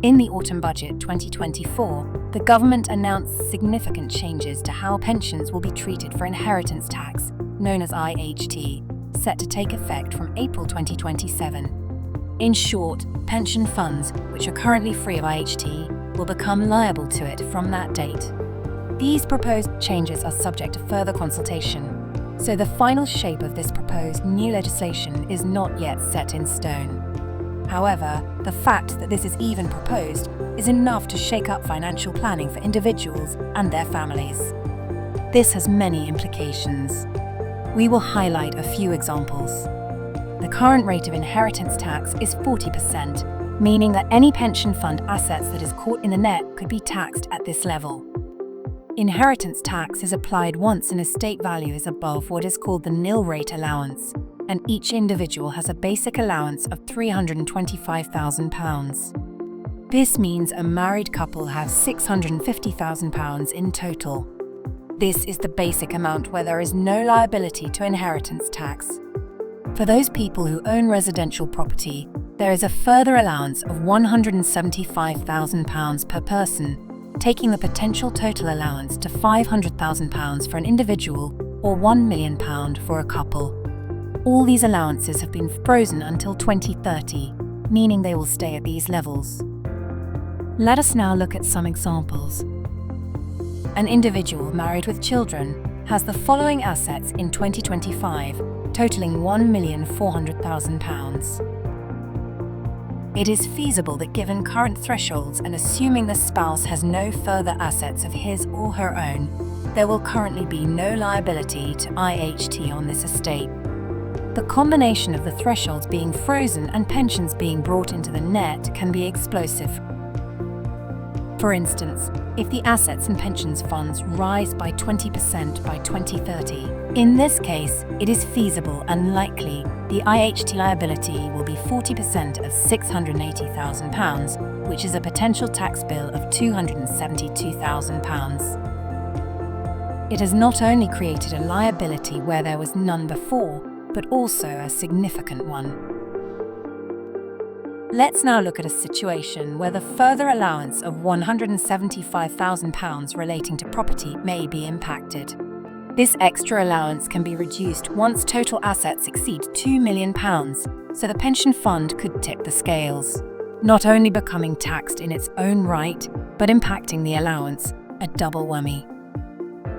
In the Autumn Budget 2024, the government announced significant changes to how pensions will be treated for inheritance tax, known as IHT, set to take effect from April 2027. In short, pension funds, which are currently free of IHT, will become liable to it from that date. These proposed changes are subject to further consultation, so the final shape of this proposed new legislation is not yet set in stone. However, the fact that this is even proposed is enough to shake up financial planning for individuals and their families. This has many implications. We will highlight a few examples. The current rate of inheritance tax is 40%, meaning that any pension fund assets that is caught in the net could be taxed at this level. Inheritance tax is applied once an estate value is above what is called the nil rate allowance, and each individual has a basic allowance of £325,000. This means a married couple have £650,000 in total. This is the basic amount where there is no liability to inheritance tax. For those people who own residential property, there is a further allowance of £175,000 per person, taking the potential total allowance to £500,000 for an individual or £1 million for a couple. All these allowances have been frozen until 2030, meaning they will stay at these levels. Let us now look at some examples. An individual married with children has the following assets in 2025, totaling £1,400,000. It is feasible that given current thresholds and assuming the spouse has no further assets of his or her own, there will currently be no liability to IHT on this estate. The combination of the thresholds being frozen and pensions being brought into the net can be explosive. For instance, if the assets and pensions funds rise by 20% by 2030, in this case, it is feasible and likely the IHT liability will be 40% of £680,000, which is a potential tax bill of £272,000. It has not only created a liability where there was none before, but also a significant one. Let's now look at a situation where the further allowance of £175,000 relating to property may be impacted. This extra allowance can be reduced once total assets exceed £2 million, so the pension fund could tip the scales, not only becoming taxed in its own right, but impacting the allowance, a double whammy.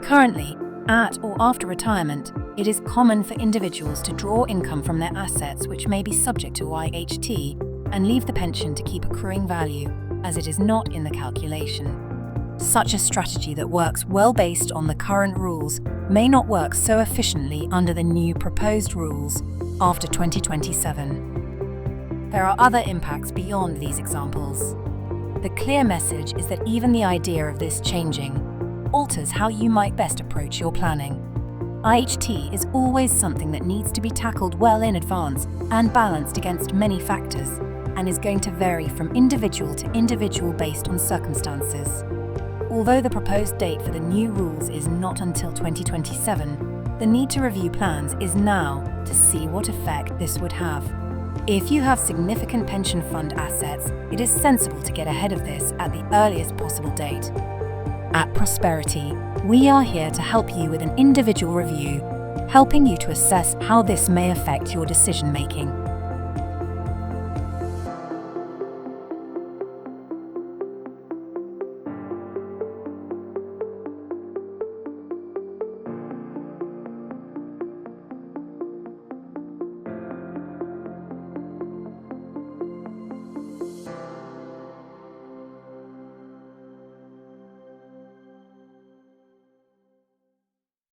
Currently, at or after retirement, it is common for individuals to draw income from their assets which may be subject to IHT and leave the pension to keep accruing value, as it is not in the calculation. Such a strategy that works well based on the current rules may not work so efficiently under the new proposed rules after 2027. There are other impacts beyond these examples. The clear message is that even the idea of this changing alters how you might best approach your planning. IHT is always something that needs to be tackled well in advance and balanced against many factors, and is going to vary from individual to individual based on circumstances. Although the proposed date for the new rules is not until 2027, the need to review plans is now to see what effect this would have. If you have significant pension fund assets, it is sensible to get ahead of this at the earliest possible date. At Prosperity, we are here to help you with an individual review, helping you to assess how this may affect your decision-making.